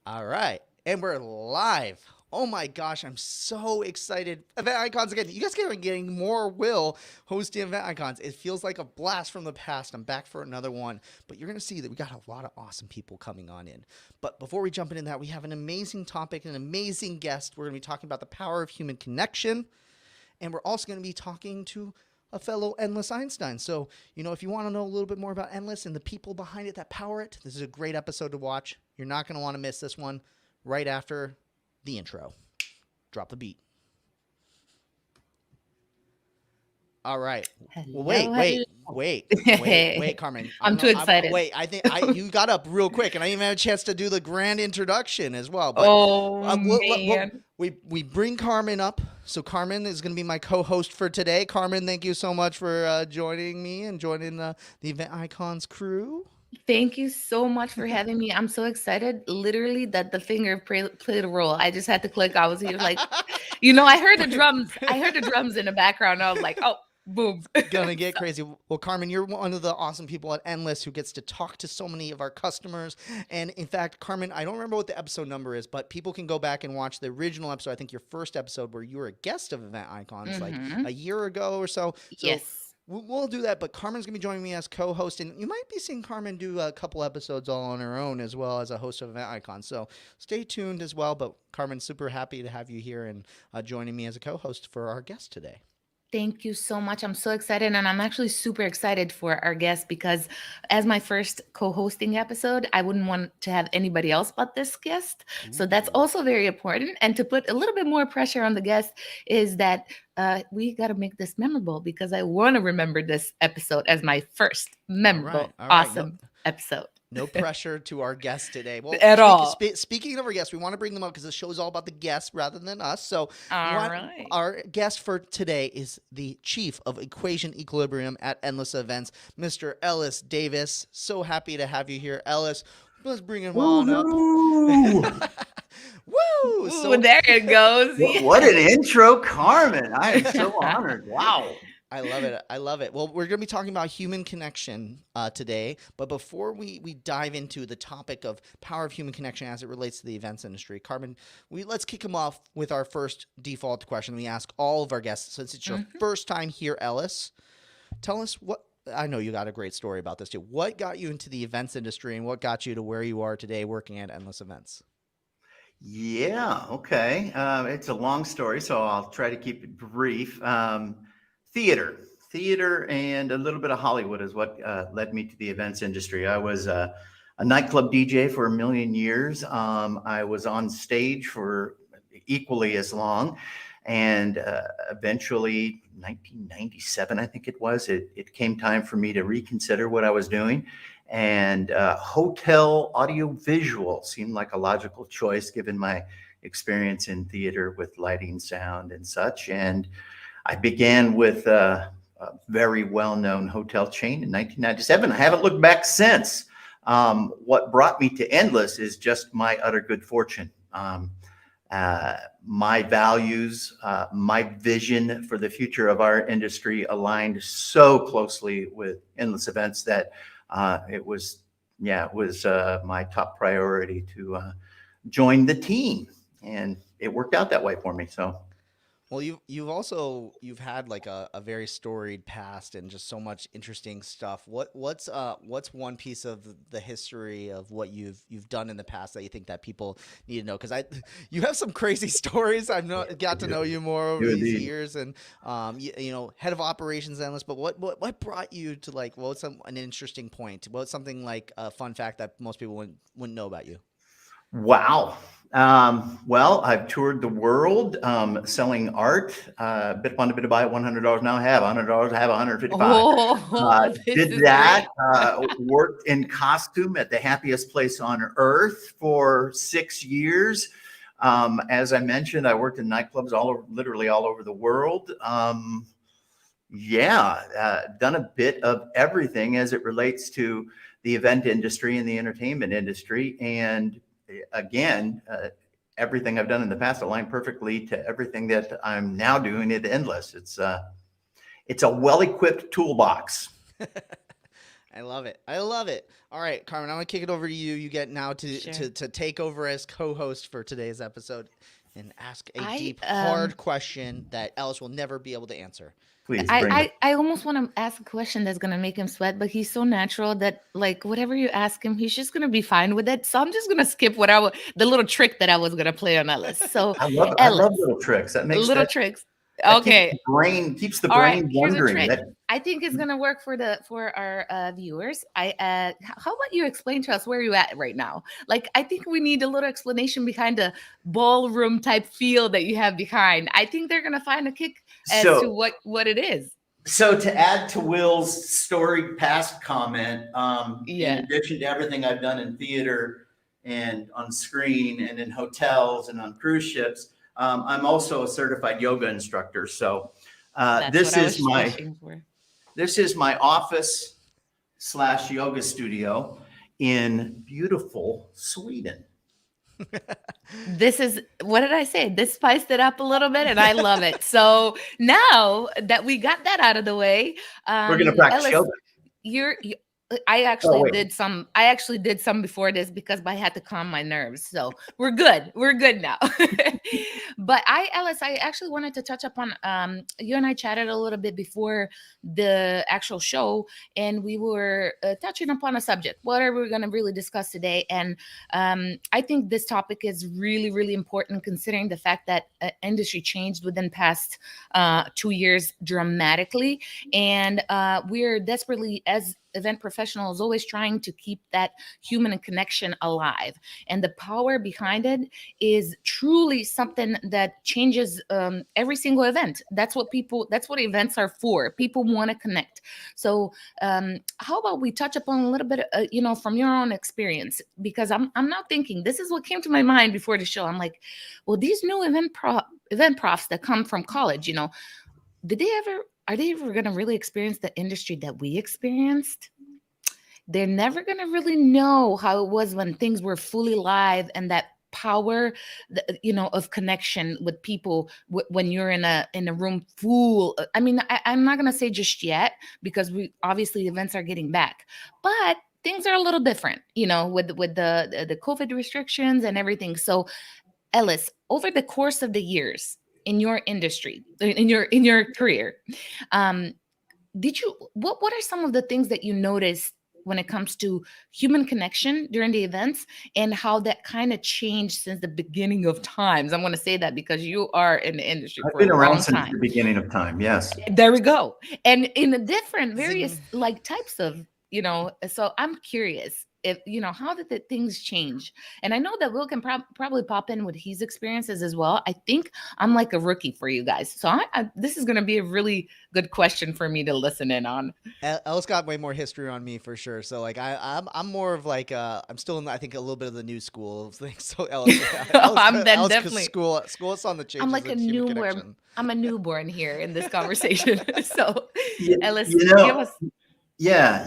All right. And we're live. Oh my gosh, I'm so excited. Event Icons again. You guys are getting more Will hosting Event Icons. It feels like a blast from the past. I'm back for another one. But you're going to see that we got a lot of awesome people coming on in. But before we jump into that, we have an amazing topic, an amazing guest. We're going to be talking about the power of human connection. And we're also going to be talking to a fellow Endless Einstein. So, if you want to know a little bit more about Endless and the people behind it that power it, this is a great episode to watch. You're not going to want to miss this one right after the intro. Drop the beat. All right. Well, Hello, hello. wait, Carmen. I'm too excited. Wait. I think you got up real quick, and I didn't even have a chance to do the grand introduction as well. But Oh man. we bring Carmen up, so Carmen is going to be my co-host for today. Carmen, thank you so much for joining me and joining the Event Icons crew. Thank you so much for having me. I'm so excited. Literally, that the finger played a role. I just had to click. I was here like, I heard the drums. I heard the drums in the background. I was like, oh, boom. Gonna get crazy. Well, Carmen, you're one of the awesome people at Endless who gets to talk to so many of our customers. And in fact, Carmen, I don't remember what the episode number is, but people can go back and watch the original episode. I think your first episode where you were a guest of Event Icons like a year ago or so. So Yes. we'll do that, but Carmen's going to be joining me as co-host, and you might be seeing Carmen do a couple episodes all on her own as well as a host of Event Icons. So stay tuned as well, but Carmen, super happy to have you here and joining me as a co-host for our guest today. Thank you so much. I'm so excited. And I'm actually super excited for our guest because, as my first co hosting episode, I wouldn't want to have anybody else but this guest. So that's Ooh. also very important. And to put a little bit more pressure on the guest is that we got to make this memorable because I want to remember this episode as my first memorable, All right. No, awesome episode. no pressure to our guest today. Well, At all. speaking of our guests, we want to bring them up because this show is all about the guests rather than us. So, All right. our guest for today is the Chief of Equation Equilibrium at Endless Events, Mr. Ellis Davis. So happy to have you here, Ellis. Let's bring him on up. Woohoo! Woo! Ooh, there it goes. What an intro, Carmen. I am so honored. Wow. I love it. I love it. Well, we're going to be talking about human connection today. But before we dive into the topic of power of human connection as it relates to the events industry, Carmen, let's kick them off with our first default question. We ask all of our guests, since it's your first time here, Ellis, tell us what. I know you got a great story about this too. What got you into the events industry and what got you to where you are today working at Endless Events? Yeah, okay. It's a long story, so I'll try to keep it brief. Theater, and a little bit of Hollywood is what led me to the events industry. I was a nightclub DJ for a million years. I was on stage for equally as long. And eventually, 1997, I think it was, it came time for me to reconsider what I was doing. And hotel audiovisual seemed like a logical choice given my experience in theater with lighting, sound, and such. And I began with a very well-known hotel chain in 1997. I haven't looked back since. What brought me to Endless is just my utter good fortune. My values, my vision for the future of our industry aligned so closely with Endless Events that it was my top priority to join the team, and it worked out that way for me. So. Well, you've had like a very storied past and just so much interesting stuff. What's one piece of the history of what you've done in the past that you think that people need to know? Because you have some crazy stories. Got to know you more over these years, and head of operations analyst. But what brought you to what's an interesting point? What's something like a fun fact that most people wouldn't know about you? Wow. Well, I've toured the world selling art. Bit upon a bit to buy $100 now. I have $100. I have $155. Oh, Did that. Worked in costume at the happiest place on earth for 6 years. As I mentioned, I worked in nightclubs literally all over the world. Done a bit of everything as it relates to the event industry and the entertainment industry. And again, everything I've done in the past aligned perfectly to everything that I'm now doing at Endless. It's a well-equipped toolbox. I love it. I love it. All right, Carmen, I'm gonna kick it over to you. You get now to Sure. to take over as co-host for today's episode and ask a I deep, hard question that Ellis will never be able to answer. Please I, bring it. I, I almost want to ask a question that's gonna make him sweat, but he's so natural that like whatever you ask him, he's just gonna be fine with it. So I'm just gonna skip the little trick that I was gonna play on Ellis. So I love Ellis, little tricks. That makes little that tricks. that Okay. keeps the All right. brain Here's a wondering. trick. That I think it's gonna work for our viewers. How about you explain to us where you at right now? Like, I think we need a little explanation behind the ballroom type feel that you have behind. I think they're gonna find a kick as to so what it is. so to add to Will's story past comment, in Yeah. addition to everything I've done in theater and on screen and in hotels and on cruise ships, I'm also a certified yoga instructor. So That's this what I is was my wishing for. this is my office / yoga studio in beautiful Sweden. This is what did I say? This spiced it up a little bit, and I love it. So now that we got that out of the way, We're going to practice Ellis, yoga. you I Oh, actually wait. did some. I actually did some before this because I had to calm my nerves. So we're good. We're good now. But Ellis, I actually wanted to touch upon. You and I chatted a little bit before the actual show, and we were touching upon a subject. What are we going to really discuss today? And I think this topic is really, really important, considering the fact that industry changed within past 2 years dramatically, and we're desperately as event professionals always trying to keep that human connection alive, and the power behind it is truly something that changes every single event. That's what events are for. People want to connect. So how about we touch upon a little bit from your own experience, because I'm now thinking, this is what came to my mind before the show. I'm like, well, these new event profs that come from college, are they ever going to really experience the industry that we experienced? They're never going to really know how it was when things were fully live, and that power of connection with people when you're in a room full. I mean, I'm not going to say just yet, because we obviously events are getting back, but things are a little different, with the COVID restrictions and everything. So Ellis, over the course of the years in your industry, in your career, um, what are some of the things that you noticed when it comes to human connection during the events, and how that kind of changed since the beginning of times? I'm going to say that because you are in the industry I've for a been around long since time. the beginning of time. Yes. There we go. And in the different various Zing. like types of, so I'm curious if, how did the things change? And I know that Will can probably pop in with his experiences as well. I think I'm like a rookie for you guys. So this is going to be a really good question for me to listen in on. Ellis got way more history on me for sure. So like I'm more of like I'm still in, I think, a little bit of the new school thing. So Ellis, I'm then Ellis could definitely school us on the changes. I'm like a in human newborn. connection. I'm a newborn here in this conversation. So You, Ellis, you know, give us. yeah.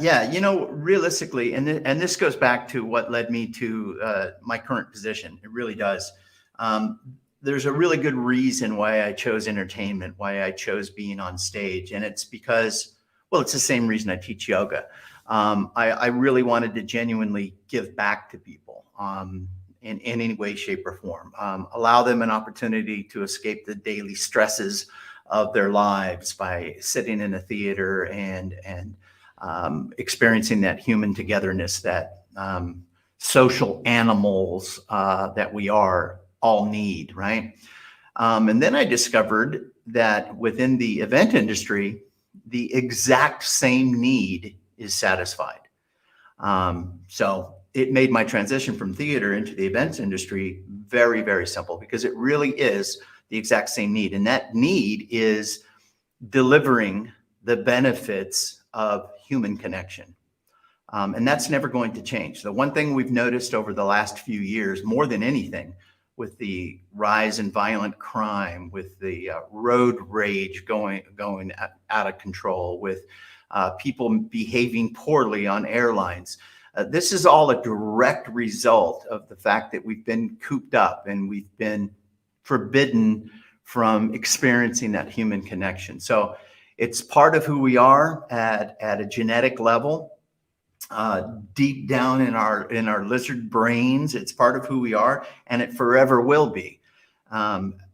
Realistically, and this goes back to what led me to my current position. It really does. There's a really good reason why I chose entertainment, why I chose being on stage, and it's because, well, it's the same reason I teach yoga. I really wanted to genuinely give back to people in any way, shape, or form. Allow them an opportunity to escape the daily stresses of their lives by sitting in a theater and experiencing that human togetherness, that social animals that we are all need, right? And then I discovered that within the event industry, the exact same need is satisfied. So it made my transition from theater into the events industry very, very simple, because it really is the exact same need. And that need is delivering the benefits of human connection. And that's never going to change. The one thing we've noticed over the last few years, more than anything, with the rise in violent crime, with the road rage going out of control, with people behaving poorly on airlines, this is all a direct result of the fact that we've been cooped up and we've been forbidden from experiencing that human connection. So it's part of who we are at a genetic level. deep down in our lizard brains. It's part of who we are, and it forever will be.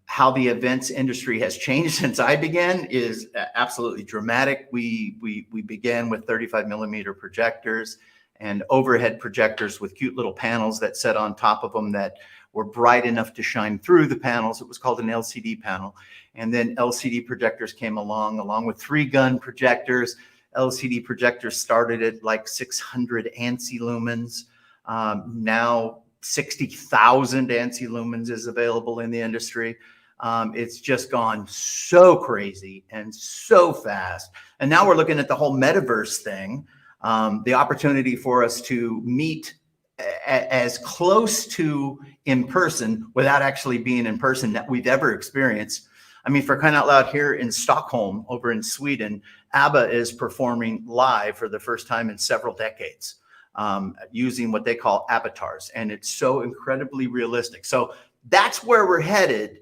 How the events industry has changed since I began is absolutely dramatic. We began with 35 millimeter projectors and overhead projectors with cute little panels that sat on top of them that were bright enough to shine through the panels. It was called an LCD panel. And then LCD projectors came along with 3-gun projectors. LCD projectors started at like 600 ANSI lumens. Now 60,000 ANSI lumens is available in the industry. It's just gone so crazy and so fast. And now we're looking at the whole metaverse thing, the opportunity for us to meet as close to in person without actually being in person that we've ever experienced. I mean, for crying out loud, here in Stockholm, over in Sweden, ABBA is performing live for the first time in several decades, using what they call avatars. And it's so incredibly realistic. So that's where we're headed.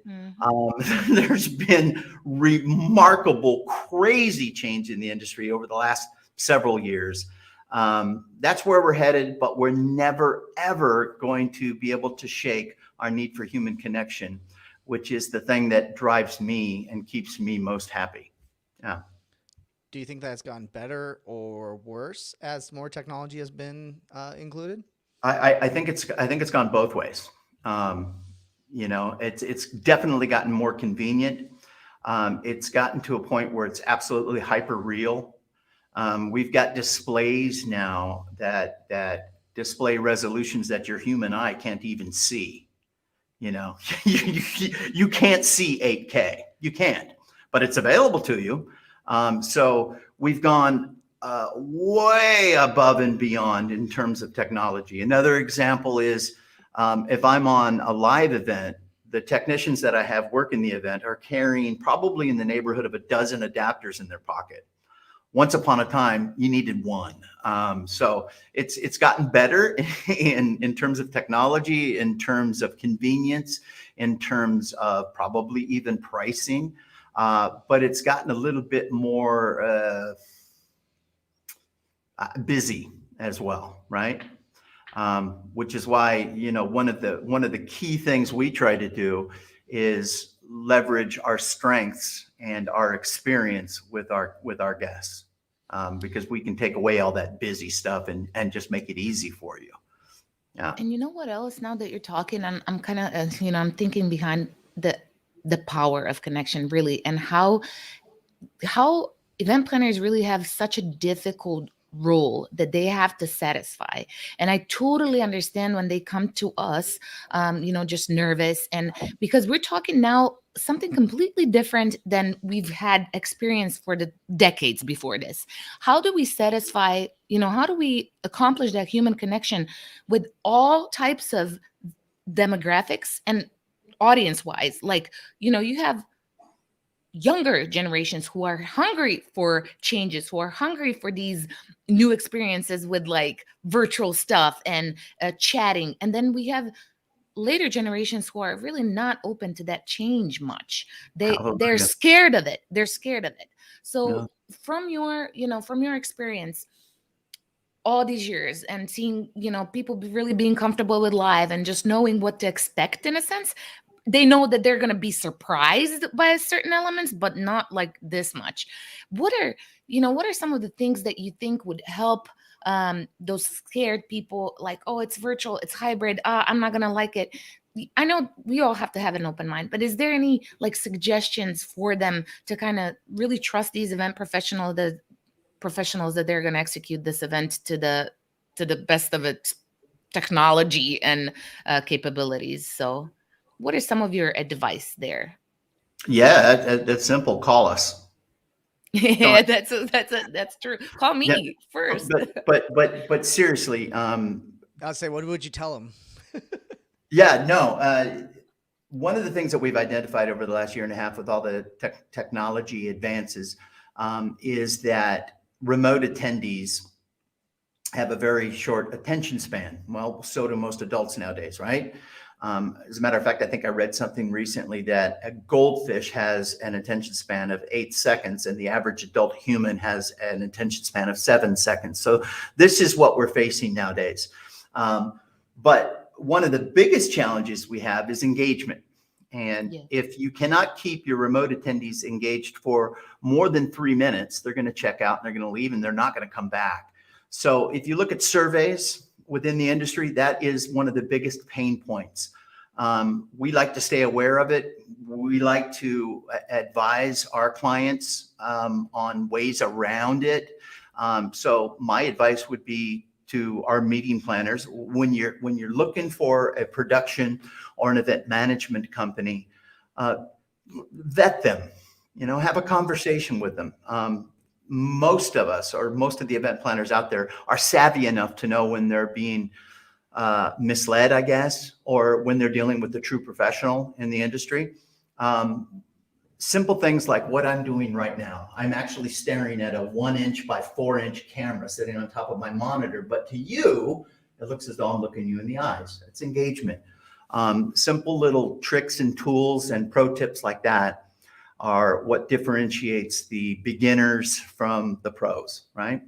There's been remarkable, crazy change in the industry over the last several years. That's where we're headed, but we're never, ever going to be able to shake our need for human connection, which is the thing that drives me and keeps me most happy. Yeah. Do you think that's gotten better or worse as more technology has been included? I think it's gone both ways. You know, it's definitely gotten more convenient. It's gotten to a point where it's absolutely hyper real. We've got displays now that display resolutions that your human eye can't even see. You know, you can't see 8K. You can't, but it's available to you. So we've gone way above and beyond in terms of technology. Another example is if I'm on a live event, the technicians that I have working the event are carrying probably in the neighborhood of a dozen adapters in their pocket. Once upon a time, you needed one. So it's gotten better in terms of technology, in terms of convenience, in terms of probably even pricing. But it's gotten a little bit more busy as well, right? Which is why, you know, one of the key things we try to do is leverage our strengths and our experience with our guests, because we can take away all that busy stuff and just make it easy for you. Yeah. And you know what else? Now that you're talking, I'm kind of you know, I'm thinking behind the power of connection, really, and how event planners really have such a difficult role that they have to satisfy. And I totally understand when they come to us, you know, just nervous. And because we're talking now something completely different than we've had experience for the decades before this. How do we satisfy, you know, how do we accomplish that human connection with all types of demographics and audience wise? Like, you know, you have younger generations who are hungry for changes, who are hungry for these new experiences with like virtual stuff and chatting. And then we have later generations who are really not open to that change much. They're scared of it. They're scared of it. So from your, you know, from your experience all these years and seeing, you know, people really being comfortable with live and just knowing what to expect in a sense, they know that they're going to be surprised by certain elements, but not like this much. What are some of the things that you think would help those scared people, like, oh, it's virtual, it's hybrid, I'm not going to like it? I know we all have to have an open mind, but is there any like suggestions for them to kind of really trust these event professionals that they're going to execute this event to the best of its technology and capabilities? So what are some of your advice there? Yeah, that's simple. Call us. Yeah, that's true. Call me first. But seriously, I'll say, what would you tell them? Yeah, no. One of the things that we've identified over the last year and a half with all the technology advances is that remote attendees have a very short attention span. Well, so do most adults nowadays, right? As a matter of fact, I think I read something recently that a goldfish has an attention span of 8 seconds, and the average adult human has an attention span of 7 seconds. So this is what we're facing nowadays. But one of the biggest challenges we have is engagement. And if you cannot keep your remote attendees engaged for more than 3 minutes, they're going to check out and they're going to leave and they're not going to come back. So if you look at surveys within the industry, that is one of the biggest pain points. We like to stay aware of it. We like to advise our clients on ways around it. So my advice would be to our meeting planners, when you're looking for a production or an event management company, vet them, have a conversation with them. Most of us, or most of the event planners out there, are savvy enough to know when they're being misled, I guess, or when they're dealing with a true professional in the industry. Simple things like what I'm doing right now. I'm actually staring at a 1-inch by 4-inch camera sitting on top of my monitor, but to you, it looks as though I'm looking you in the eyes. It's engagement. Simple little tricks and tools and pro tips like that are what differentiates the beginners from the pros, right?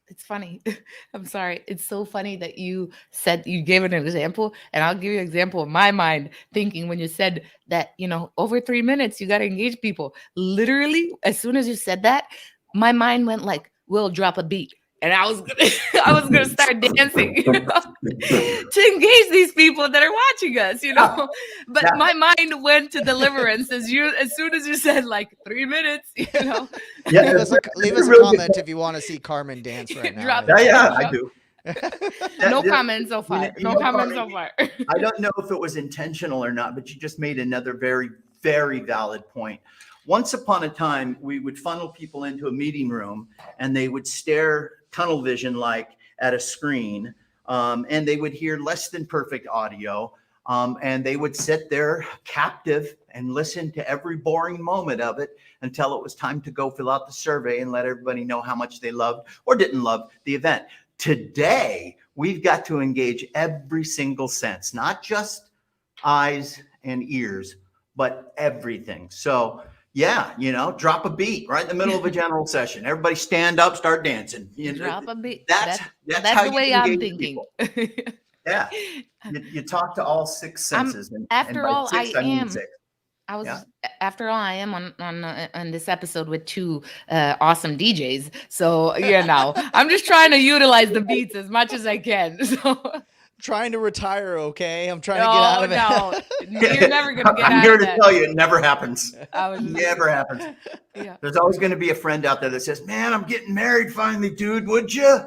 It's funny. I'm sorry. It's so funny that you said, you gave an example, and I'll give you an example of my mind thinking when you said that, over 3 minutes, you got to engage people. Literally, as soon as you said that, my mind went like, we'll drop a beat. And I was gonna start dancing to engage these people that are watching us, But my mind went to deliverance as soon as you said like 3 minutes, Yeah, leave us a comment if you want to see Carmen dance right now. I do. No comments so far. No comments so far. I don't know if it was intentional or not, but you just made another very, very valid point. Once upon a time, we would funnel people into a meeting room and they would stare tunnel vision like at a screen, and they would hear less than perfect audio, and they would sit there captive and listen to every boring moment of it until it was time to go fill out the survey and let everybody know how much they loved or didn't love the event. Today, we've got to engage every single sense, not just eyes and ears, but everything. So yeah, drop a beat right in the middle of a general session. Everybody stand up, start dancing. Drop a beat. That's how the way I'm thinking. Yeah, you talk to all 6 senses. After all, I am on this episode with 2 awesome DJs. So I'm just trying to utilize the beats as much as I can. So. Trying to retire, okay? I'm trying to get out of it. No, you're never gonna get out of it. I'm here to tell you, it never happens. Never happens. Yeah. There's always going to be a friend out there that says, "Man, I'm getting married finally, dude. Would you?"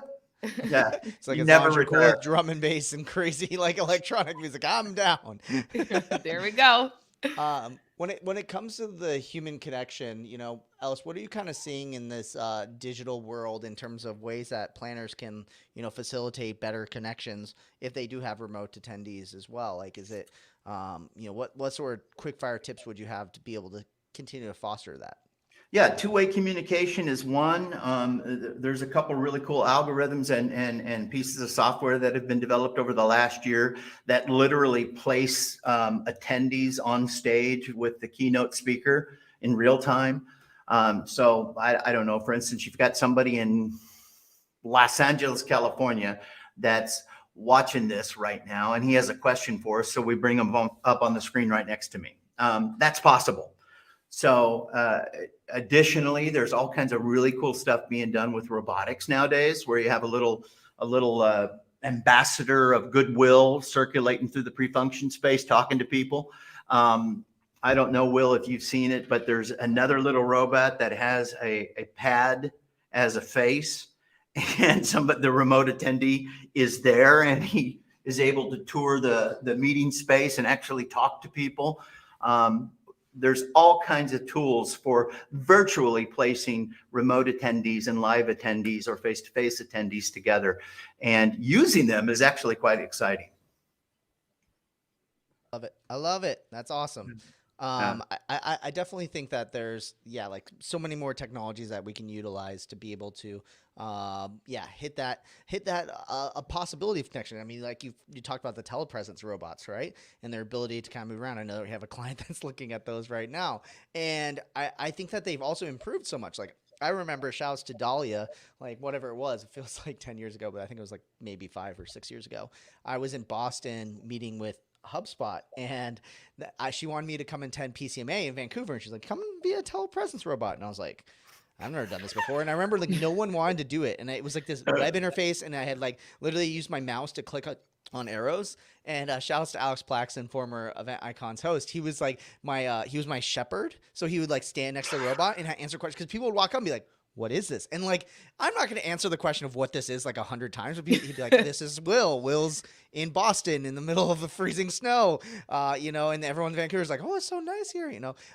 Yeah, it's like never record drum and bass and crazy like electronic music. I'm down. There we go. When it comes to the human connection, Ellis, what are you kind of seeing in this digital world in terms of ways that planners can, facilitate better connections if they do have remote attendees as well? Like, is it, what sort of quick fire tips would you have to be able to continue to foster that? Yeah, two-way communication is one. There's a couple really cool algorithms and pieces of software that have been developed over the last year that literally place attendees on stage with the keynote speaker in real time. So I don't know, for instance, you've got somebody in Los Angeles, California, that's watching this right now, and he has a question for us. So we bring him up on the screen right next to me. That's possible. So additionally, there's all kinds of really cool stuff being done with robotics nowadays, where you have a little ambassador of goodwill circulating through the pre-function space, talking to people. I don't know, Will, if you've seen it, but there's another little robot that has a pad as a face, and the remote attendee is there, and he is able to tour the meeting space and actually talk to people. There's all kinds of tools for virtually placing remote attendees and live attendees or face-to-face attendees together, and using them is actually quite exciting. Love it. I love it. That's awesome. Yeah. I definitely think that there's like so many more technologies that we can utilize to be able to hit that a possibility of connection. I mean, like you talked about the telepresence robots, right? And their ability to kind of move around. I know we have a client that's looking at those right now, and I think that they've also improved so much. Like I remember, shouts to Dahlia, like whatever it was, it feels like 10 years ago, but I think it was like maybe 5 or 6 years ago. I was in Boston meeting with HubSpot, and she wanted me to come attend PCMA in Vancouver, and she's like, "Come and be a telepresence robot," and I was like, I've never done this before. And I remember like no one wanted to do it. And it was like this web interface. And I had like literally used my mouse to click on arrows. And shout outs to Alex Plaxton, former Event Icons host. He was like he was my shepherd. So he would like stand next to the robot and answer questions. Because people would walk up and be like, what is this? And like, I'm not going to answer the question of what this is like 100 times. But he'd be like, this is Will. Will's in Boston in the middle of the freezing snow, and everyone in Vancouver is like, oh, it's so nice here,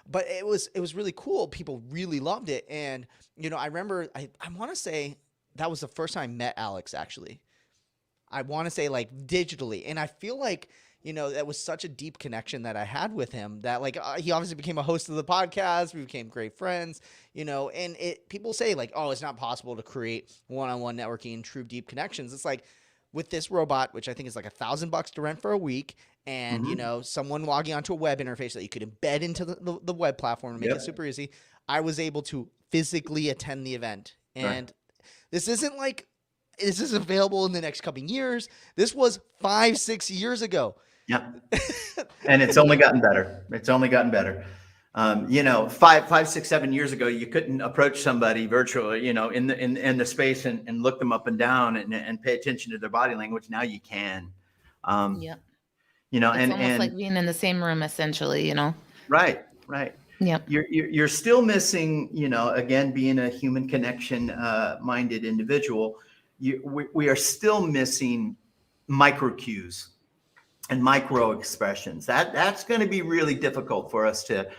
But it was really cool. People really loved it. And, I remember, I want to say that was the first time I met Alex, actually. I want to say like digitally. And I feel like, that was such a deep connection that I had with him that like he obviously became a host of the podcast. We became great friends, and people say like, oh, it's not possible to create one-on-one networking and true deep connections. It's like with this robot, which I think is like $1,000 to rent for a week. And, someone logging onto a web interface that you could embed into the web platform and make it super easy. I was able to physically attend the event. And this isn't like, this is available in the next couple years. This was 5-6 years ago. Yep. And it's only gotten better. It's only gotten better. 5, 6, 7 years ago, you couldn't approach somebody virtually, in the space and look them up and down and pay attention to their body language. Now you can. Yeah. It's almost like being in the same room, essentially, Right. Yeah. You're still missing, again, being a human connection minded individual, we are still missing micro cues and micro expressions. That's going to be really difficult for us to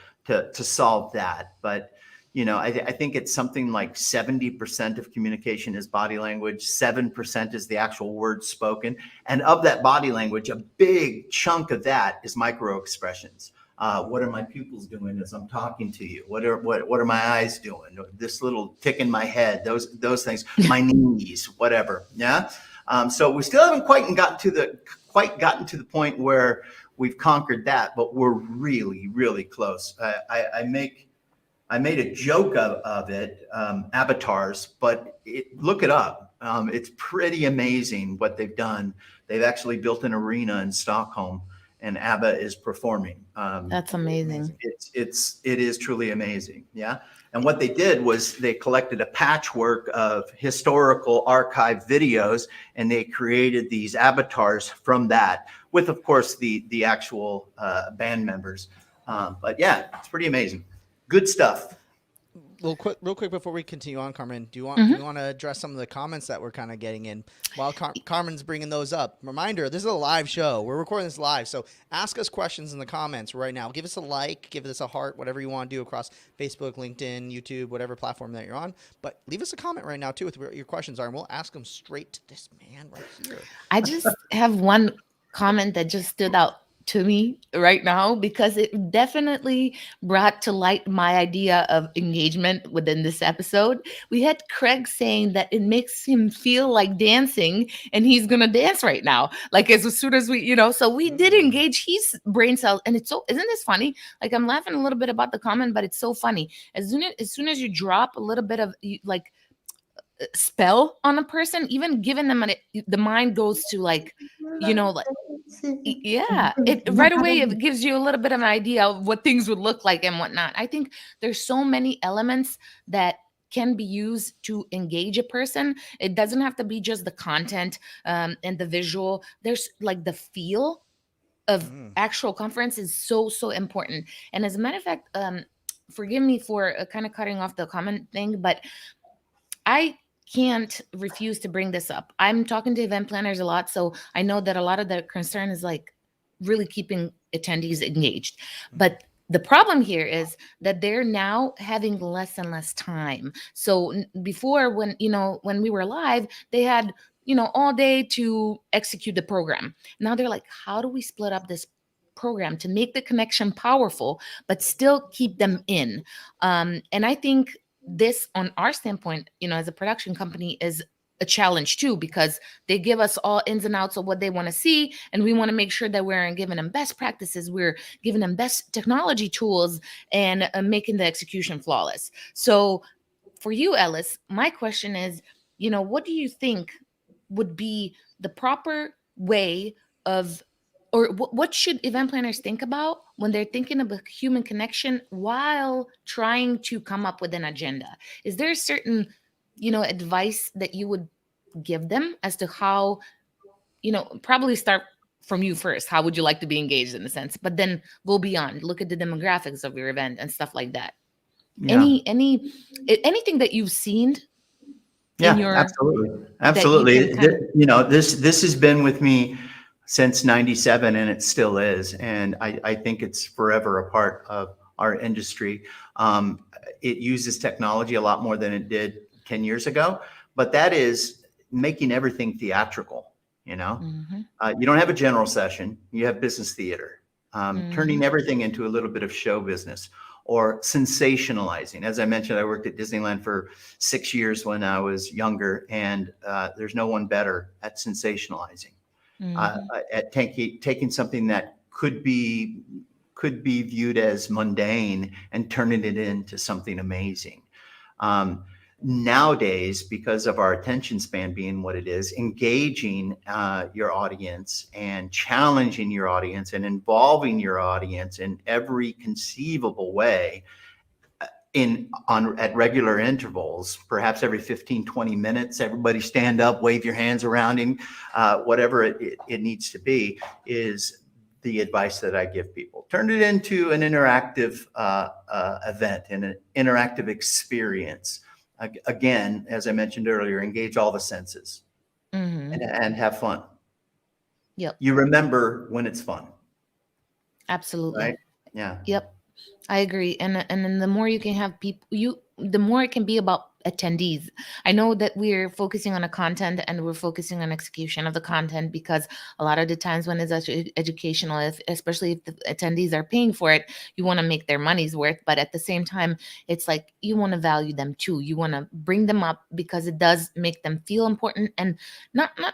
solve that. But, I think it's something like 70% of communication is body language, 7% is the actual words spoken. And of that body language, a big chunk of that is micro expressions. What are my pupils doing as I'm talking to you? What are my eyes doing? This little tick in my head, those things, my knees, whatever. Yeah. So we still haven't quite gotten to the point where we've conquered that, but we're really, really close. I made a joke of it, avatars, but look it up. It's pretty amazing what they've done. They've actually built an arena in Stockholm, and ABBA is performing. That's amazing. It is truly amazing. Yeah. And what they did was they collected a patchwork of historical archive videos, and they created these avatars from that with, of course, the actual band members. But yeah, it's pretty amazing. Good stuff. Real quick before we continue on, Carmen, do you want to address some of the comments that we're kind of getting in while Carmen's bringing those up? Reminder, this is a live show. We're recording this live, so ask us questions in the comments right now. Give us a like, give us a heart, whatever you want to do across Facebook, LinkedIn, YouTube, whatever platform that you're on. But leave us a comment right now, too, with what your questions are, and we'll ask them straight to this man right here. I just have one comment that just stood out to me right now, because it definitely brought to light my idea of engagement within this episode. We had Craig saying that it makes him feel like dancing, and he's gonna dance right now. Like as soon as we, so we did engage his brain cells, and it's so, isn't this funny? Like I'm laughing a little bit about the comment, but it's so funny. As soon as you drop a little bit of like spell on a person, even giving them the mind goes to like, like, yeah, it right away it gives you a little bit of an idea of what things would look like and whatnot. I think there's so many elements that can be used to engage a person. It doesn't have to be just the content and the visual. There's like the feel of actual conference is so important. And as a matter of fact, forgive me for kind of cutting off the comment thing, but I can't refuse to bring this up. I'm talking to event planners a lot, so I know that a lot of their concern is like really keeping attendees engaged. But the problem here is that they're now having less and less time. So before, when we were live, they had all day to execute the program. Now they're like, how do we split up this program to make the connection powerful, but still keep them in. And I think this, on our standpoint, as a production company, is a challenge too, because they give us all ins and outs of what they want to see, and we want to make sure that we're giving them best practices, we're giving them best technology tools, and making the execution flawless. So for you, Ellis, my question is, what do you think would be the proper way of, or what should event planners think about when they're thinking of a human connection while trying to come up with an agenda? Is there a certain, advice that you would give them as to how, probably start from you first. How would you like to be engaged, in a sense, but then go beyond, look at the demographics of your event and stuff like that. Yeah. Anything that you've seen Yeah, in your, absolutely. that you Absolutely. can kind of, This has been with me since 97, and it still is. And I think it's forever a part of our industry. It uses technology a lot more than it did 10 years ago, but that is making everything theatrical. You don't have a general session, you have business theater, turning everything into a little bit of show business, or sensationalizing. As I mentioned, I worked at Disneyland for 6 years when I was younger, and there's no one better at sensationalizing, at taking something that could be viewed as mundane and turning it into something amazing. Nowadays, because of our attention span being what it is, engaging your audience and challenging your audience and involving your audience in every conceivable way at regular intervals, perhaps every 15, 20 minutes, everybody stand up, wave your hands around him, whatever it needs to be, is the advice that I give people. Turn it into an interactive event and an interactive experience. Again, as I mentioned earlier, engage all the senses and have fun. Yep. You remember when it's fun. Absolutely. Right? Yeah. Yep. I agree. And then the more you can have people, the more it can be about attendees. I know that we're focusing on the content and we're focusing on execution of the content, because a lot of the times when it's educational, especially if the attendees are paying for it, you want to make their money's worth. But at the same time, it's like you want to value them too. You want to bring them up because it does make them feel important, and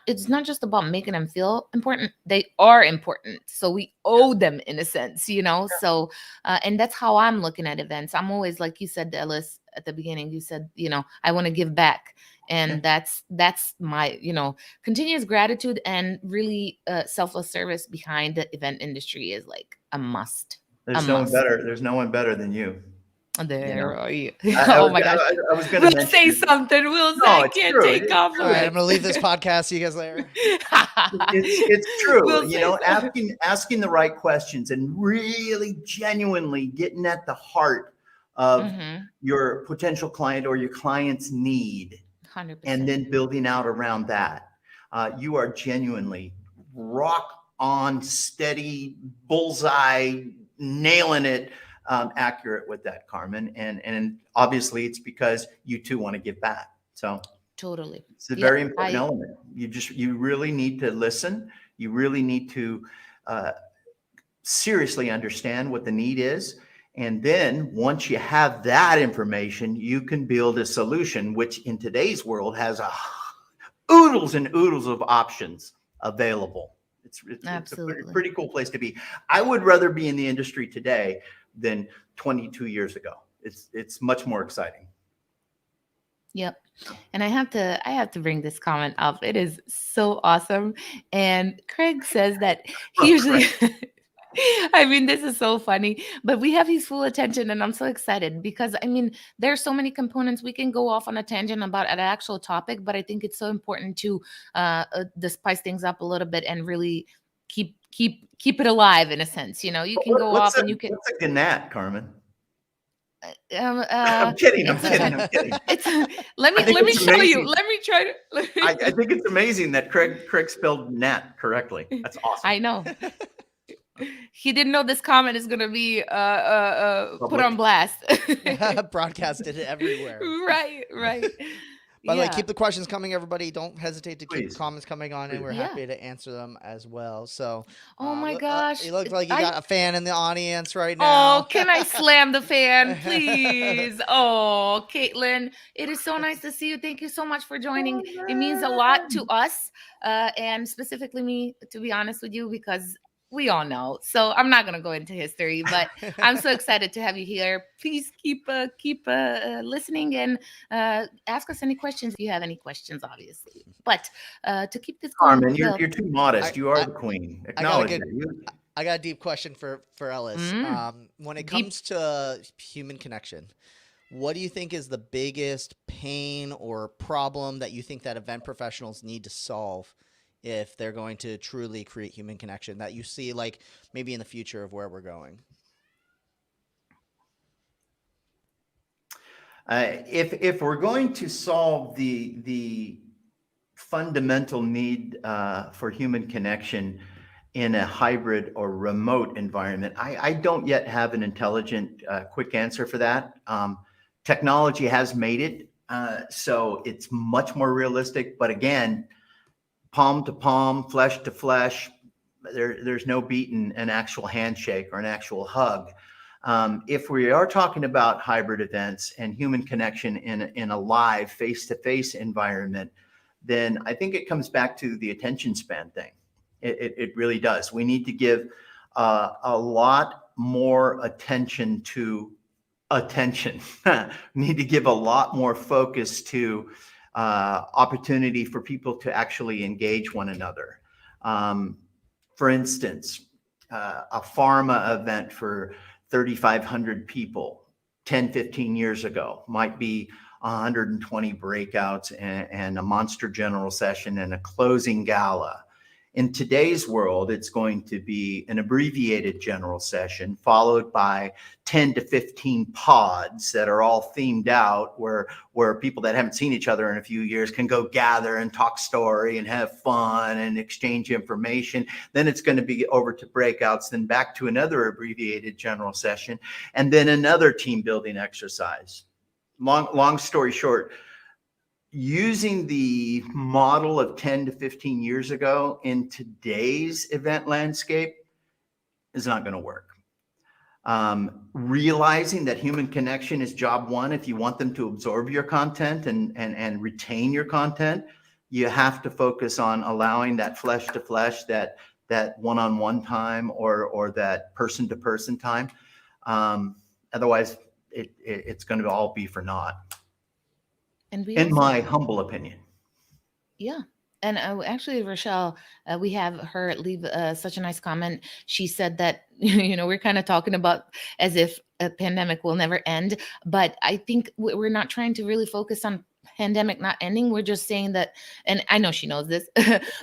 it's not just about making them feel important. They are important, so we owe them in a sense, So and that's how I'm looking at events. I'm always, like you said, Ellis, at the beginning, you said, I want to give back. And that's my, continuous gratitude, and really selfless service behind the event industry is like a must. There's no one better. There's no one better than you. There are you. Oh my gosh. I was going to We'll say something. We'll say, No, I it's can't true. take All All compliments. right, I'm gonna leave this podcast. See you guys later. It's true. We'll say Asking the right questions and really genuinely getting at the heart of your potential client or your client's need, 100%. and then building out around that. You are genuinely rock on, steady, bullseye, nailing it, accurate with that, Carmen. And obviously it's because you too want to give back. So Totally. it's a very important element. You really need to listen. You really need to seriously understand what the need is. And then once you have that information, you can build a solution, which in today's world has oodles and oodles of options available. It's a pretty cool place to be. I would rather be in the industry today than 22 years ago. It's much more exciting. Yep. And I have to bring this comment up. It is so awesome. And Craig says that he usually I mean, this is so funny, but we have his full attention, and I'm so excited because there's so many components. We can go off on a tangent about an actual topic, but I think it's so important to spice things up a little bit and really keep it alive in a sense. You can go off and you can. What's a gnat, Carmen? I'm I'm kidding. Let me show you. Let me try to. I think it's amazing that Craig spelled gnat correctly. That's awesome. I know. He didn't know this comment is going to be put on blast. Broadcasted everywhere. Right. By the way, Yeah. keep the questions coming, everybody. Don't hesitate to keep Please. comments coming on, and Please. we're Yeah. happy to answer them as well. So, Oh my gosh. it looks like you got a fan in the audience right Oh, now. can I slam the fan, please? Oh, Caitlin, it is so nice to see you. Thank you so much for joining. It means a lot to us, and specifically me, to be honest with you, because we all know. So I'm not gonna go into history, but I'm so excited to have you here. Please keep listening and ask us any questions if you have any questions, obviously. But to keep this going, Carmen, Will. you're too modest. I, You are I, the queen. I got a Acknowledge good. that. I got a deep question for Ellis. Mm, When it deep. comes to human connection, what do you think is the biggest pain or problem that you think that event professionals need to solve if they're going to truly create human connection that you see, like maybe in the future of where we're going? If we're going to solve the fundamental need for human connection in a hybrid or remote environment, I don't yet have an intelligent, quick answer for that. Technology has made it so it's much more realistic. But again, palm to palm, flesh to flesh, there's no beating an actual handshake or an actual hug. If we are talking about hybrid events and human connection in a live face-to-face environment, then I think it comes back to the attention span thing. It really does. We need to give a lot more attention to attention. We need to give a lot more focus to opportunity for people to actually engage one another. For instance, a pharma event for 3,500 people 10, 15 years ago might be 120 breakouts and a monster general session and a closing gala. In today's world, it's going to be an abbreviated general session followed by 10 to 15 pods that are all themed out where people that haven't seen each other in a few years can go gather and talk story and have fun and exchange information. Then it's going to be over to breakouts, then back to another abbreviated general session, and then another team building exercise. Long story short, using the model of 10 to 15 years ago in today's event landscape is not going to work. Realizing that human connection is job one. If you want them to absorb your content and retain your content, you have to focus on allowing that flesh to flesh, that one-on-one time or that person-to-person time. Otherwise, it's going to all be for naught. And we in also, my humble opinion. yeah. And actually, Rochelle, we have her leave such a nice comment. She said that, we're kind of talking about as if a pandemic will never end. But I think we're not trying to really focus on pandemic not ending. We're just saying that, and I know she knows this,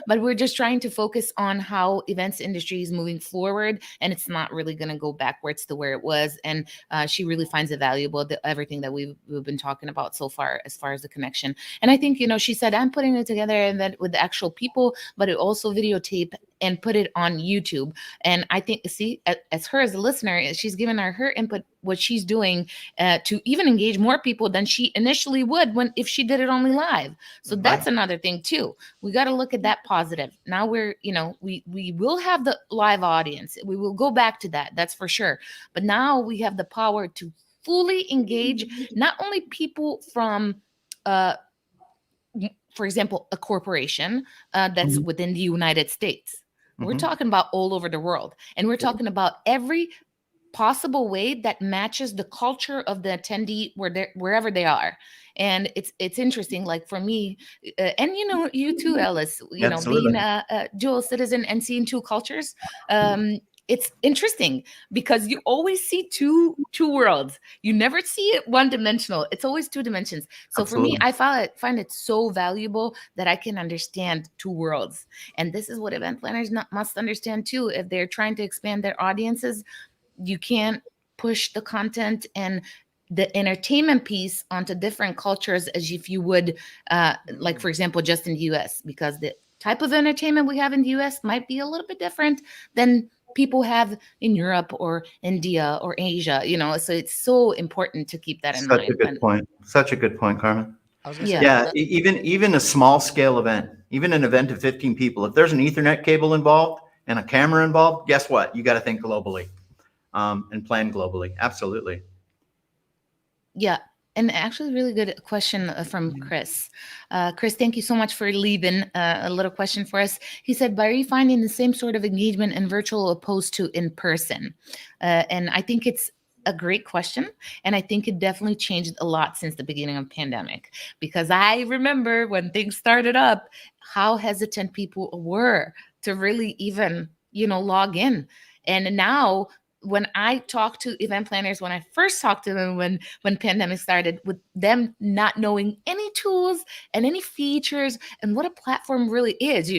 but we're just trying to focus on how events industry is moving forward. And it's not really going to go backwards to where it was. And she really finds it valuable, everything that we've been talking about so far as the connection. And I think, she said, I'm putting it together and that with the actual people, but it also videotape and put it on YouTube. And I think, see, as her as a listener, she's given her input, what she's doing to even engage more people than she initially would if she did it only live. So that's another thing too. We got to look at that positive. Now we're, we will have the live audience. We will go back to that. That's for sure. But now we have the power to fully engage not only people from, for example, a corporation that's within the United States. We're talking about all over the world. And we're talking about every possible way that matches the culture of the attendee wherever they are. And it's interesting, like for me, and you too, Ellis, Absolutely. being a dual citizen and seeing two cultures, it's interesting because you always see two worlds. You never see it one dimensional. It's always two dimensions. So Absolutely. for me, I find it so valuable that I can understand two worlds. And this is what event planners must understand too. If they're trying to expand their audiences, you can't push the content and the entertainment piece onto different cultures as if you would, like, for example, just in the US, because the type of entertainment we have in the US might be a little bit different than people have in Europe or India or Asia, so it's so important to keep that in mind. Such a good point. Such a good point, Carmen. I was gonna say, Yeah. Yeah, that- even a small scale event, even an event of 15 people, if there's an Ethernet cable involved and a camera involved, guess what? You got to think globally, and plan globally. Absolutely. Yeah. And actually, really good question from Chris. Chris, thank you so much for leaving a little question for us. He said, "Are you finding the same sort of engagement in virtual opposed to in person?" And I think it's a great question. And I think it definitely changed a lot since the beginning of pandemic, because I remember when things started up, how hesitant people were to really even, log in. And now when I talk to event planners, when I first talked to them when pandemic started, with them not knowing any tools and any features and what a platform really is,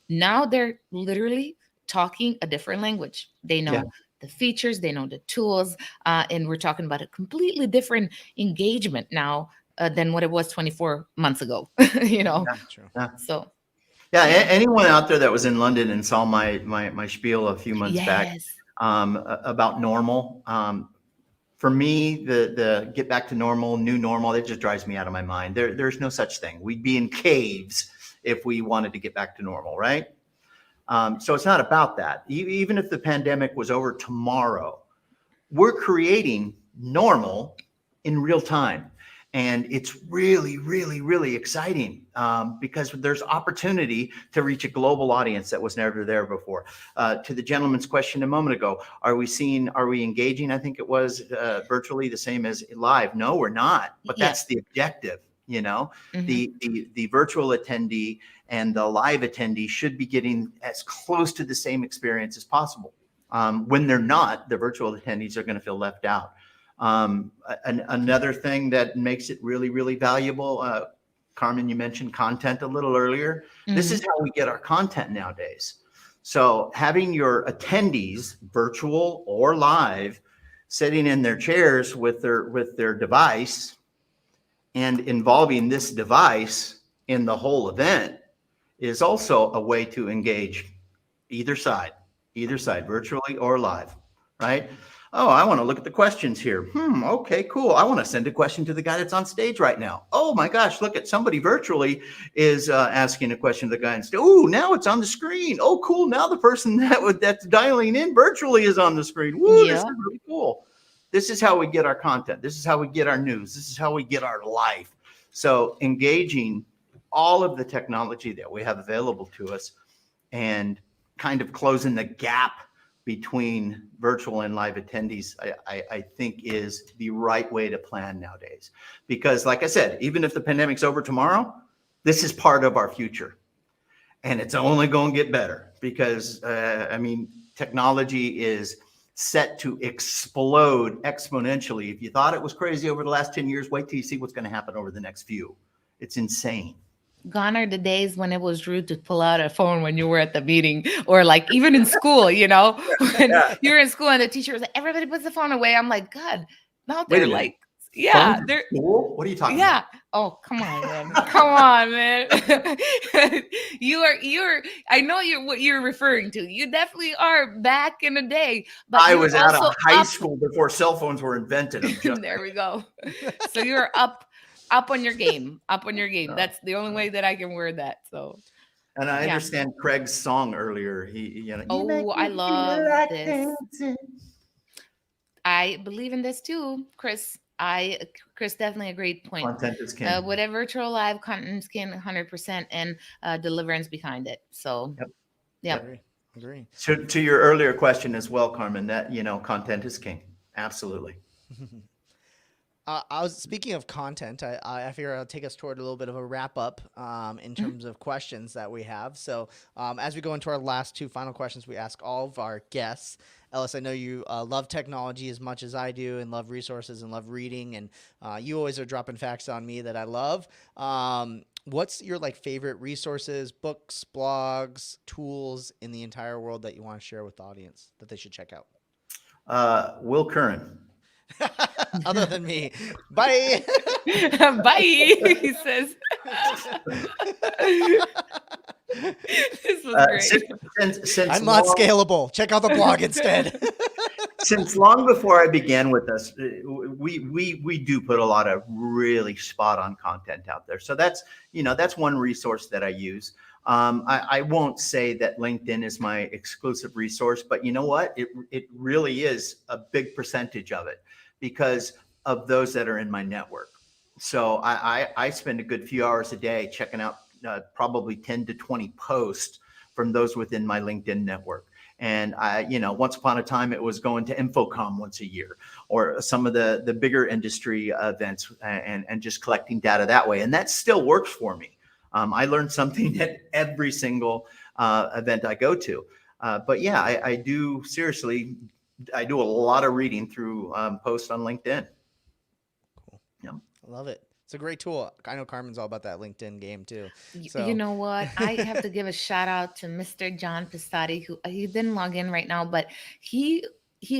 now they're literally talking a different language. They know Yeah. the features, they know the tools, and we're talking about a completely different engagement now than what it was 24 months ago. true. Yeah. So Yeah. yeah. Anyone out there that was in London and saw my spiel a few months back, Yes. about normal. For me, the get back to normal, new normal, it just drives me out of my mind. There's no such thing. We'd be in caves if we wanted to get back to normal, right? So it's not about that. Even if the pandemic was over tomorrow, we're creating normal in real time. And it's really, really, really exciting, because there's opportunity to reach a global audience that was never there before. To the gentleman's question a moment ago, are we engaging? I think it was virtually the same as live. No, we're not. But that's the objective. Mhm. The virtual attendee and the live attendee should be getting as close to the same experience as possible. When they're not, the virtual attendees are going to feel left out. Another thing that makes it really, really valuable, Carmen, you mentioned content a little earlier. This is how we get our content nowadays. So having your attendees, virtual or live, sitting in their chairs with their device and involving this device in the whole event is also a way to engage either side, virtually or live, right? Oh, I want to look at the questions here. Okay, cool. I want to send a question to the guy that's on stage right now. Oh my gosh, look at somebody virtually is asking a question to the guy on stage. Oh, now it's on the screen. Oh, cool. Now the person that's dialing in virtually is on the screen. Woo, this is really cool. This is how we get our content. This is how we get our news. This is how we get our life. So engaging all of the technology that we have available to us and kind of closing the gap between virtual and live attendees, I think is the right way to plan nowadays. Because like I said, even if the pandemic's over tomorrow, this is part of our future. And it's only going to get better because, technology is set to explode exponentially. If you thought it was crazy over the last 10 years, wait till you see what's going to happen over the next few. It's insane. Gone are the days when it was rude to pull out a phone when you were at the meeting, or like even in school, when you were in school and the teacher was like, everybody puts the phone away. I'm like, God, now they're like, yeah, they're cool. What are you talking about? Oh, come on, man. Come on, man. you're I know what you're referring to. You definitely are back in the day, but I you're was out also of high school before cell phones were invented. There we go. So you're up on your game. That's the only way that I can word that. So And I understand Craig's song earlier. Oh, I love this. I believe in this too, Chris. Chris, definitely a great point. Content is king. Whatever virtual live content is king, 100%, and deliverance behind it. So, Agree. To your earlier question as well, Carmen, that content is king. Absolutely. I was speaking of content. I figure I'll take us toward a little bit of a wrap up in terms of questions that we have. So as we go into our last two final questions, we ask all of our guests. Ellis, I know you love technology as much as I do, and love resources and love reading, and you always are dropping facts on me that I love. What's your favorite resources, books, blogs, tools in the entire world that you want to share with the audience that they should check out? Will Curran. Other than me. Bye. Bye, he says. This was great. Since I'm not scalable. Check out the blog instead. Since long before I began with this, we do put a lot of really spot on content out there. So that's, that's one resource that I use. I won't say that LinkedIn is my exclusive resource, but you know what? It really is a big percentage of it because of those that are in my network. So I spend a good few hours a day checking out probably 10 to 20 posts from those within my LinkedIn network. And once upon a time, it was going to Infocom once a year or some of the bigger industry events and just collecting data that way. And that still works for me. I learned something at every single event I go to. But yeah, I do seriously, I do a lot of reading through posts on LinkedIn. Cool. Yeah. I love it. It's a great tool. I know Carmen's all about that LinkedIn game too. So You know what? I have to give a shout out to Mr. John Pisati, who he didn't log in right now, but he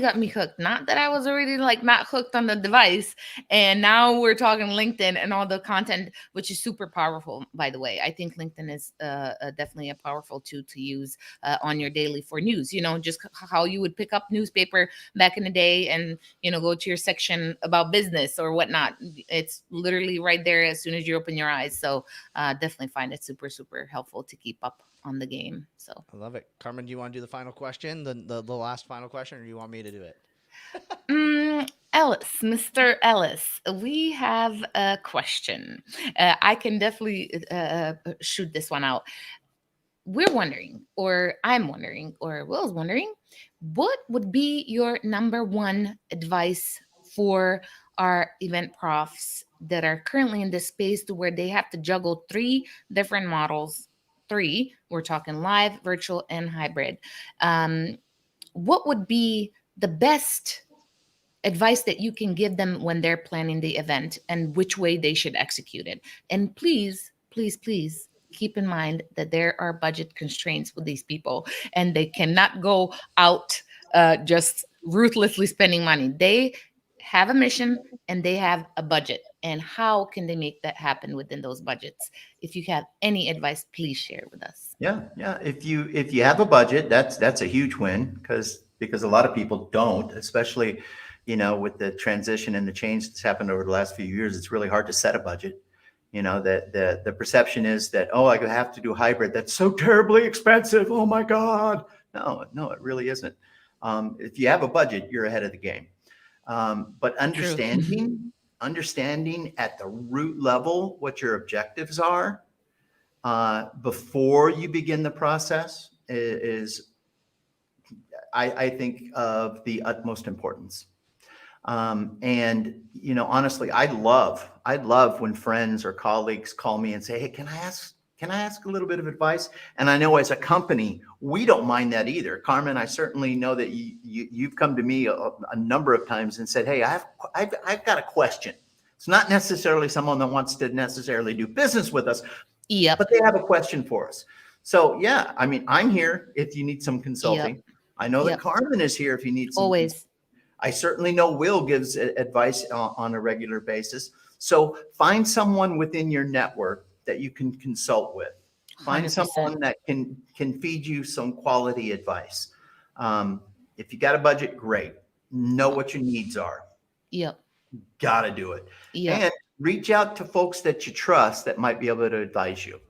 got me hooked. Not that I was already like not hooked on the device, and now we're talking LinkedIn and all the content, which is super powerful. By the way, I think LinkedIn is definitely a powerful tool to use on your daily for news. Just how you would pick up newspaper back in the day, and go to your section about business or whatnot. It's literally right there as soon as you open your eyes. So definitely find it super, super helpful to keep up on the game. So I love it. Carmen, do you want to do the final question, the last final question, or do you want me to do it? Ellis, Mr. Ellis, we have a question. I can definitely shoot this one out. We're wondering, or I'm wondering, or Will's wondering, what would be your number one advice for our event profs that are currently in this space to where they have to juggle three different models? Three, we're talking live, virtual, and hybrid. What would be the best advice that you can give them when they're planning the event and which way they should execute it? And please, please, please keep in mind that there are budget constraints with these people and they cannot go out just ruthlessly spending money. They have a mission and they have a budget. And how can they make that happen within those budgets? If you have any advice, please share with us. Yeah. If you have a budget, that's a huge win because a lot of people don't, especially, with the transition and the change that's happened over the last few years. It's really hard to set a budget. That the perception is that, oh, I have to do hybrid. That's so terribly expensive. Oh my God. No, it really isn't. If you have a budget, you're ahead of the game. But understanding at the root level what your objectives are before you begin the process is I think of the utmost importance. And honestly, I'd love when friends or colleagues call me and say, hey, can I ask a little bit of advice? And I know as a company, we don't mind that either. Carmen, I certainly know that you've come to me a number of times and said, hey, I've got a question. It's not necessarily someone that wants to necessarily do business with us, but they have a question for us. So yeah, I mean, I'm here if you need some consulting. Yep. I know that Carmen is here if you need some. Always. I certainly know Will gives advice on a regular basis. So find someone within your network that you can consult with. Find 100%. Someone that can feed you some quality advice. If you got a budget, great. Know what your needs are. Yep. Got to do it. Yep. And reach out to folks that you trust that might be able to advise you.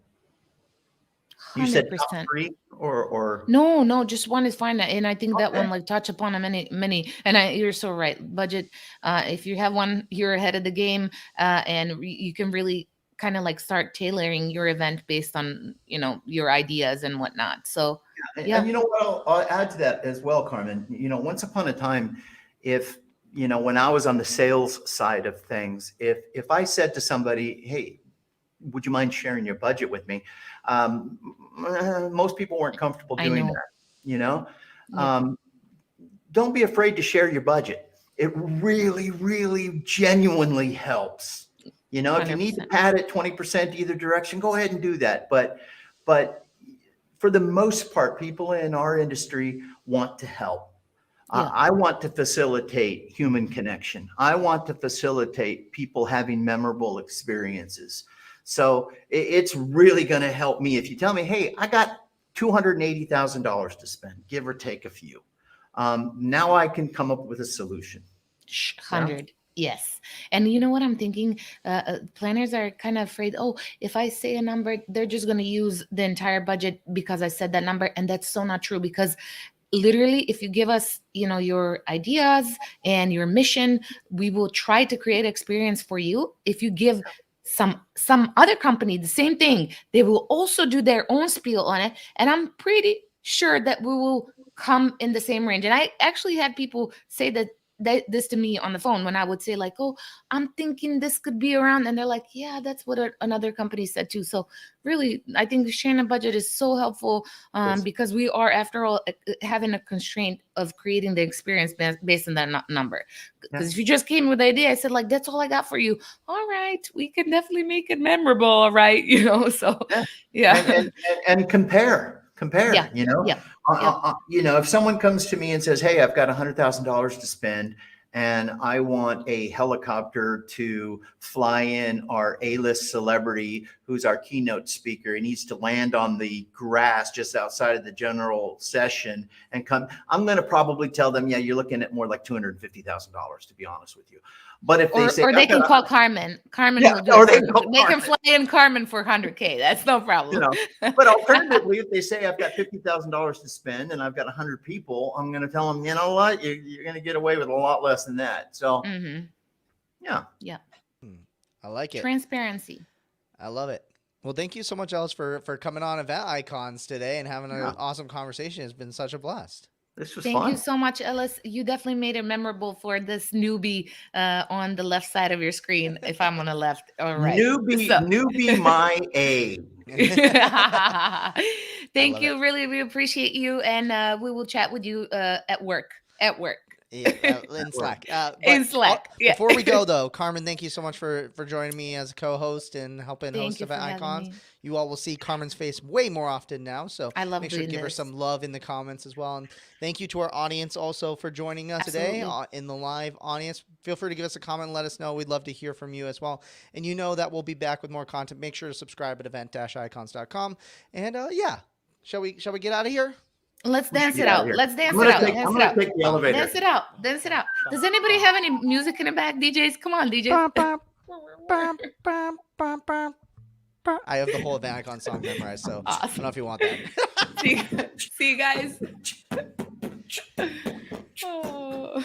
100%. You said top three or no, just one is fine. And I think that one like touch upon a many, and you're so right. Budget, if you have one, you're ahead of the game, and you can really kind of like start tailoring your event based on, your ideas and whatnot. So yeah. And you know what, I'll add to that as well, Carmen. Once upon a time, if when I was on the sales side of things, if I said to somebody, hey, would you mind sharing your budget with me? Most people weren't comfortable doing that, Yeah. Don't be afraid to share your budget. It really, really genuinely helps. If 100%. You need to pad it 20% either direction, go ahead and do that. But for the most part, people in our industry want to help. Yeah. I want to facilitate human connection. I want to facilitate people having memorable experiences. So it's really going to help me if you tell me, hey, I got $280,000 to spend, give or take a few. Now I can come up with a solution. 100. Yes. And you know what I'm thinking? Planners are kind of afraid, oh, if I say a number, they're just going to use the entire budget because I said that number. And that's so not true, because literally, if you give us, your ideas and your mission, we will try to create experience for you. If you give some other company the same thing, they will also do their own spiel on it, and I'm pretty sure that we will come in the same range. And I actually had people say that this to me on the phone when I would say like, oh, I'm thinking this could be around, and they're like, yeah, that's what another company said too. So really, I think sharing a budget is so helpful, Yes. because we are, after all, having a constraint of creating the experience based on that number. Because if you just came with the idea, I said like, that's all I got for you. All right, we can definitely make it memorable. All right, so yeah. And compare, Yeah. Yeah. if someone comes to me and says, hey, I've got $100,000 to spend, and I want a helicopter to fly in our A-list celebrity, who's our keynote speaker. He needs to land on the grass just outside of the general session and come. I'm going to probably tell them, yeah, you're looking at more like $250,000, to be honest with you. But if they say, or they can call Carmen. Carmen will do it. They can fly in Carmen for 100K. That's no problem. But alternatively, if they say I've got $50,000 to spend and I've got 100 people, I'm going to tell them, you know what, you're going to get away with a lot less than that. So, yeah. I like it. Transparency. I love it. Well, thank you so much, Ellis, for coming on Event Icons today and having an awesome conversation. It's been such a blast. This was Thank fun. you so much, Ellis. You definitely made it memorable for this newbie on the left side of your screen. If I'm on the left or right. Newbie my age. Thank you. Really, we appreciate you. And we will chat with you at work. Yeah, in Slack. In Slack. Before we go, though, Carmen, thank you so much for joining me as a co-host and helping host Event Icons. You all will see Carmen's face way more often now, so I love make sure to give her some love in the comments as well. And thank you to our audience also for joining us today in the live audience. Feel free to give us a comment and let us know. We'd love to hear from you as well. And you know that we'll be back with more content. Make sure to subscribe at event-icons.com. And shall we get out of here? Let's dance it out. Let's dance it out. I'm gonna take the elevator. Dance it out. Dance it out. Does anybody have any music in the back, DJs? Come on, DJs. I have the whole Event Icon song memorized, so awesome. I don't know if you want that. See you guys. Oh.